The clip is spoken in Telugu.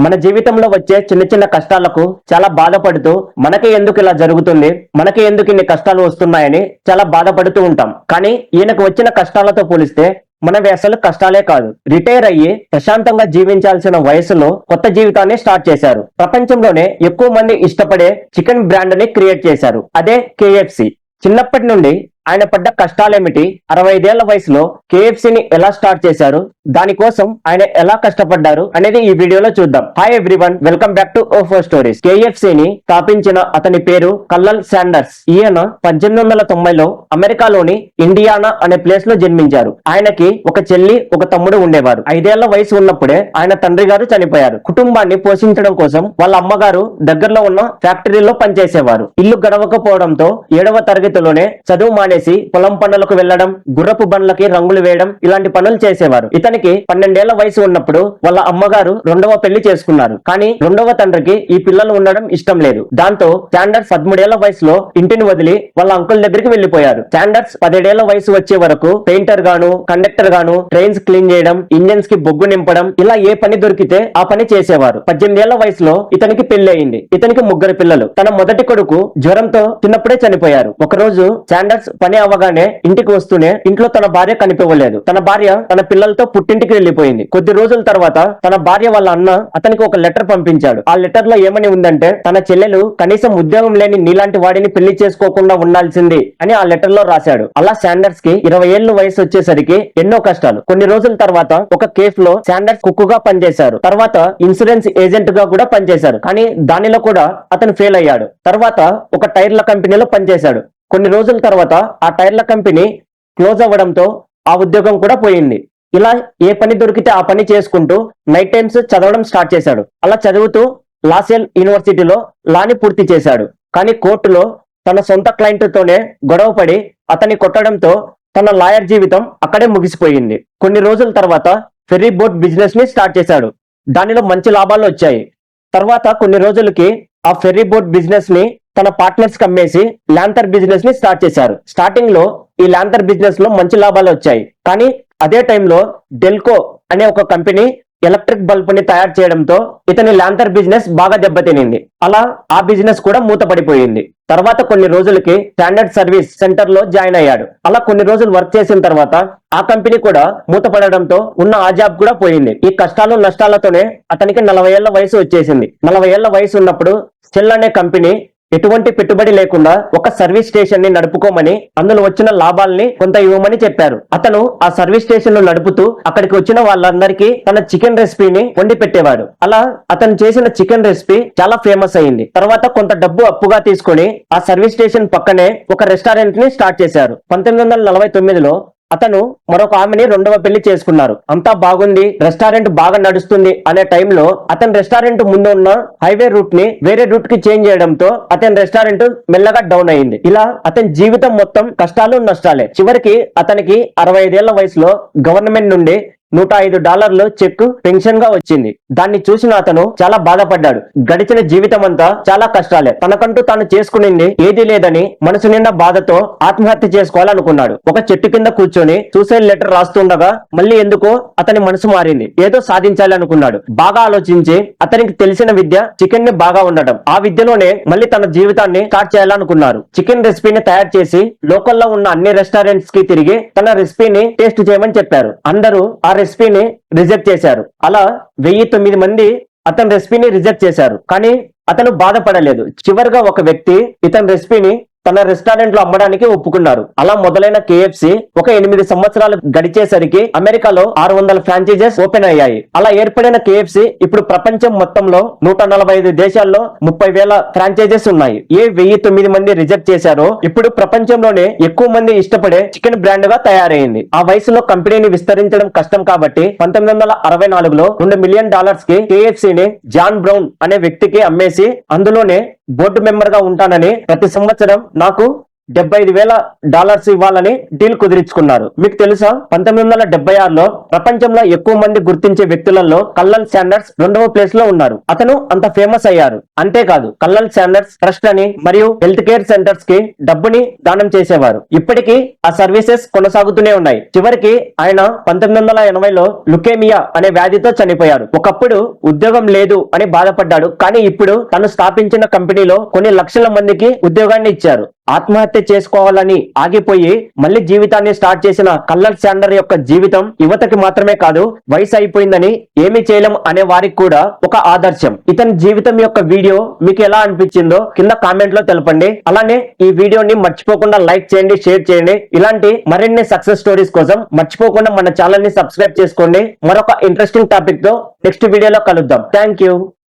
మన జీవితంలో వచ్చే చిన్న చిన్న కష్టాలకు చాలా బాధపడుతూ మనకి ఎందుకు ఇలా జరుగుతుంది, మనకి ఎందుకు ఇన్ని కష్టాలు వస్తున్నాయని చాలా బాధపడుతూ ఉంటాం. కానీ ఈయనకు వచ్చిన కష్టాలతో పోలిస్తే మనవి అసలు కష్టాలే కాదు. రిటైర్ అయ్యి ప్రశాంతంగా జీవించాల్సిన వయసులో కొత్త జీవితాన్ని స్టార్ట్ చేశారు. ప్రపంచంలోనే ఎక్కువ మంది ఇష్టపడే చికెన్ బ్రాండ్ ని క్రియేట్ చేశారు. అదే KFC. చిన్నప్పటి నుండి ఆయన పడ్డ కష్టాలేమిటి, 65 ఏళ్ల వయసులో KFCని ఎలా స్టార్ట్ చేశారు, దానికోసం ఆయన ఎలా కష్టపడ్డారు అనేది ఈ వీడియోలో చూద్దాం. Hi everyone, welcome back to O4 stories. KFCని స్థాపించిన అతని పేరు కల్లల్ శాండర్స్. ఈయన 1890లో అమెరికాలోని ఇండియానా అనే ప్లేస్ లో జన్మించారు. ఆయనకి ఒక చెల్లి, ఒక తమ్ముడు ఉండేవారు. 5 ఏళ్ల వయసు ఉన్నప్పుడే ఆయన తండ్రి గారు చనిపోయారు. కుటుంబాన్ని పోషించడం కోసం వాళ్ళ అమ్మగారు దగ్గరలో ఉన్న ఫ్యాక్టరీలో పనిచేసేవారు. ఇల్లు గడవకపోవడంతో 7వ తరగతిలోనే చదువు మానేసి పొలం పనులకు వెళ్లడం, గుర్రపు బండ్లకి రంగులు వేయడం ఇలాంటి పనులు చేసేవారు. ఇతనికి 12 ఏళ్ల వయసు ఉన్నప్పుడు వాళ్ళ అమ్మగారు 2వ పెళ్లి చేసుకున్నారు. కానీ 2వ తండ్రికి ఈ పిల్లలు ఉండడం ఇష్టం లేదు. దాంతో శాండర్స్ 13 ఏళ్ల వయసులో ఇంటిని వదిలి వాళ్ళ అంకుల్ దగ్గరికి వెళ్లిపోయారు. శాండర్స్ 17 ఏళ్ల వయసు వచ్చే వరకు పెయింటర్ గాను, కండక్టర్ గాను, ట్రైన్స్ క్లీన్ చేయడం, ఇంజన్స్ కి బొగ్గు నింపడం, ఇలా ఏ పని దొరికితే ఆ పని చేసేవారు. 18 ఏళ్ల వయసులో ఇతనికి పెళ్లి అయింది. ఇతనికి 3 పిల్లలు. తన మొదటి కొడుకు జ్వరంతో చిన్నప్పుడే చనిపోయారు. ఒకరోజు శాండర్స్ పని అవగానే ఇంటికి వస్తూనే ఇంట్లో తన భార్య కనిపించలేదు. తన భార్య తన పిల్లలతో పుట్టింటికి వెళ్లిపోయింది. కొద్ది రోజుల తర్వాత తన భార్య వాళ్ళ అన్న అతనికి ఒక లెటర్ పంపించాడు. ఆ లెటర్ లో ఏమని ఉందంటే, తన చెల్లెలు కనీసం ఉద్యోగం లేని నీలాంటి వాడిని పెళ్లి చేసుకోకుండా ఉండాల్సింది అని ఆ లెటర్ లో రాశాడు. అలా శాండర్స్ కి 20 ఏళ్ల వయసు వచ్చేసరికి ఎన్నో కష్టాలు. కొన్ని రోజుల తర్వాత ఒక కేఫ్ లో శాండర్స్ కుక్కుగా పనిచేశారు. తర్వాత ఇన్సూరెన్స్ ఏజెంట్ గా కూడా పనిచేశారు. కానీ దానిలో కూడా అతను ఫెయిల్ అయ్యాడు. తర్వాత ఒక టైర్ల కంపెనీలో పనిచేశాడు. కొన్ని రోజుల తర్వాత ఆ టైర్ల కంపెనీ క్లోజ్ అవ్వడంతో ఆ ఉద్యోగం కూడా పోయింది. ఇలా ఏ పని దొరికితే ఆ పని చేసుకుంటూ నైట్ టైమ్స్ చదవడం స్టార్ట్ చేశాడు. అలా చదువుతూ లాసెల్ యూనివర్సిటీలో లాని పూర్తి చేశాడు. కానీ కోర్టులో తన సొంత క్లయింట్ తోనే గొడవ పడి అతన్ని కొట్టడంతో తన లాయర్ జీవితం అక్కడే ముగిసిపోయింది. కొన్ని రోజుల తర్వాత ఫెర్రీ బోట్ బిజినెస్ ని స్టార్ట్ చేశాడు. దానిలో మంచి లాభాలు వచ్చాయి. తర్వాత కొన్ని రోజులకి ఆ ఫెర్రీ బోట్ బిజినెస్ ని తన పార్ట్నర్స్ కమ్మేసి ల్యాంతర్ బిజినెస్ ని స్టార్ట్ చేశారు. స్టార్టింగ్ లో ఈ ల్యాంతర్ బిజినెస్ లో మంచి లాభాలు వచ్చాయి. కానీ అదే టైంలో డెల్కో అనే ఒక కంపెనీ ఎలక్ట్రిక్ బల్బ్ ని తయారు చేయడంతో ఇతని ల్యాంతర్ బిజినెస్ బాగా దెబ్బతినింది. అలా ఆ బిజినెస్ కూడా మూతపడిపోయింది. తర్వాత కొన్ని రోజులకి స్టాండర్డ్ సర్వీస్ సెంటర్ లో జాయిన్ అయ్యాడు. అలా కొన్ని రోజులు వర్క్ చేసిన తర్వాత ఆ కంపెనీ కూడా మూతపడడంతో ఉన్న ఆ జాబ్ కూడా పోయింది. ఈ కష్టాలు నష్టాలతోనే అతనికి 40 ఏళ్ల వయసు వచ్చేసింది. 40 ఏళ్ల వయసు ఉన్నప్పుడు సెల్ అనే కంపెనీ ఎటువంటి పెట్టుబడి లేకుండా ఒక సర్వీస్ స్టేషన్ ని నడుపుకోమని, అందులో వచ్చిన లాభాలని కొంత ఇవ్వమని చెప్పారు. అతను ఆ సర్వీస్ స్టేషన్ ను నడుపుతూ అక్కడికి వచ్చిన వాళ్ళందరికీ తన చికెన్ రెసిపీని వండి పెట్టేవాడు. అలా అతను చేసిన చికెన్ రెసిపీ చాలా ఫేమస్ అయింది. తర్వాత కొంత డబ్బు అప్పుగా తీసుకొని ఆ సర్వీస్ స్టేషన్ పక్కనే ఒక రెస్టారెంట్ ని స్టార్ట్ చేశారు. 1949లో అతను మరొక ఆమెని 2వ పెళ్లి చేసుకున్నారు. అంతా బాగుంది, రెస్టారెంట్ బాగా నడుస్తుంది అనే టైంలో అతని రెస్టారెంట్ ముందు ఉన్న హైవే రూట్ ని వేరే రూట్ కి చేంజ్ చేయడంతో అతని రెస్టారెంట్ మెల్లగా డౌన్ అయింది. ఇలా అతని జీవితం మొత్తం కష్టాలు నష్టాలే. చివరికి అతనికి 65 ఏళ్ల వయసులో గవర్నమెంట్ నుండి $105 చెక్ పెన్షన్ గా వచ్చింది. దాన్ని చూసిన అతను చాలా బాధపడ్డాడు. గడిచిన జీవితం అంతా చాలా కష్టాలే. తనకంటూ తాను చేసుకునింది ఏదీ లేదని మనసు నిండా బాధతో ఆత్మహత్య చేసుకోవాలనుకున్నాడు. ఒక చెట్టు కింద కూర్చొని సూసైడ్ లెటర్ రాస్తుండగా మళ్ళీ ఎందుకో అతని మనసు మారింది. ఏదో సాధించాలి అనుకున్నాడు. బాగా ఆలోచించి అతనికి తెలిసిన విద్య చికెన్ ని బాగా ఉండడం. ఆ విద్యలోనే మళ్ళీ తన జీవితాన్ని స్టార్ట్ చేయాలనుకున్నారు. చికెన్ రెసిపీని తయారు చేసి లోకల్లో ఉన్న అన్ని రెస్టారెంట్స్ కి తిరిగి తన రెసిపీని టేస్ట్ చేయమని చెప్పారు. అందరూ ఆ రెసిపీని రిజెక్ట్ చేశారు. అలా 1009 మంది అతని రెసిపీని రిజెక్ట్ చేశారు. కానీ అతను బాధపడలేదు. చివరిగా ఒక వ్యక్తి ఇతని రెసిపీని తన రెస్టారెంట్ లో అమ్మడానికి ఒప్పుకున్నారు. అలా మొదలైన KFC ఒక 8 సంవత్సరాలు గడిచేసరికి అమెరికాలో 600 ఫ్రాంచైజెస్ ఓపెన్ అయ్యాయి. అలా ఏర్పడిన KFC ఇప్పుడు ప్రపంచం మొత్తంలో 145 దేశాల్లో 30,000 ఫ్రాంచైజెస్ ఉన్నాయి. 1009 మంది రిజెక్ట్ చేశారో ఇప్పుడు ప్రపంచంలోనే ఎక్కువ మంది ఇష్టపడే చికెన్ బ్రాండ్ గా తయారైంది. ఆ వయసులో కంపెనీని విస్తరించడం కష్టం కాబట్టి 1964లో $2 మిలియన్ కి KFC ని జాన్ బ్రౌన్ అనే వ్యక్తికి అమ్మేసి అందులోనే బోర్డు మెంబర్ గా ఉంటానని ప్రతి సంవత్సరం నాకు $75,000 ఇవ్వాలని డీల్ కుదిరించుకున్నారు. మీకు తెలుసా 1976లో ప్రపంచంలో ఎక్కువ మంది గుర్తించే వ్యక్తులలో కల్లన్ శాండర్స్ 2వ ప్లేస్ లో ఉన్నారు. అతను అంత ఫేమస్ అయ్యారు. అంతేకాదు కల్లన్ శాండర్స్ ట్రస్ట్ అని మరియు హెల్త్ కేర్ సెంటర్స్ కి డబ్బుని దానం చేసేవారు. ఇప్పటికీ ఆ సర్వీసెస్ కొనసాగుతూనే ఉన్నాయి. చివరికి ఆయన 1980లో లుకేమియా అనే వ్యాధితో చనిపోయారు. ఒకప్పుడు ఉద్యోగం లేదు అని బాధపడ్డాడు. కానీ ఇప్పుడు తను స్థాపించిన కంపెనీలో కొన్ని లక్షల మందికి ఉద్యోగాన్ని ఇచ్చారు. ఆత్మహత్య చేసుకోవాలని ఆగిపోయి మళ్ళీ జీవితాన్ని స్టార్ట్ చేసిన కల్లన్ శాండర్ యొక్క జీవితం యువతకి మాత్రమే కాదు, వయసు అయిపోయిందని ఏమి చేయలేం అనే వారికి కూడా ఒక ఆదర్శం. ఇతని జీవితం యొక్క వీడియో మీకు ఎలా అనిపించిందో కింద కామెంట్ లో తెలపండి. అలానే ఈ వీడియోని మర్చిపోకుండా లైక్ చేయండి, షేర్ చేయండి. ఇలాంటి మరిన్ని సక్సెస్ స్టోరీస్ కోసం మర్చిపోకుండా మన ఛానల్ ని సబ్స్క్రైబ్ చేసుకోండి. మరొక ఇంట్రెస్టింగ్ టాపిక్ తో నెక్స్ట్ వీడియోలో కలుద్దాం. Thank you.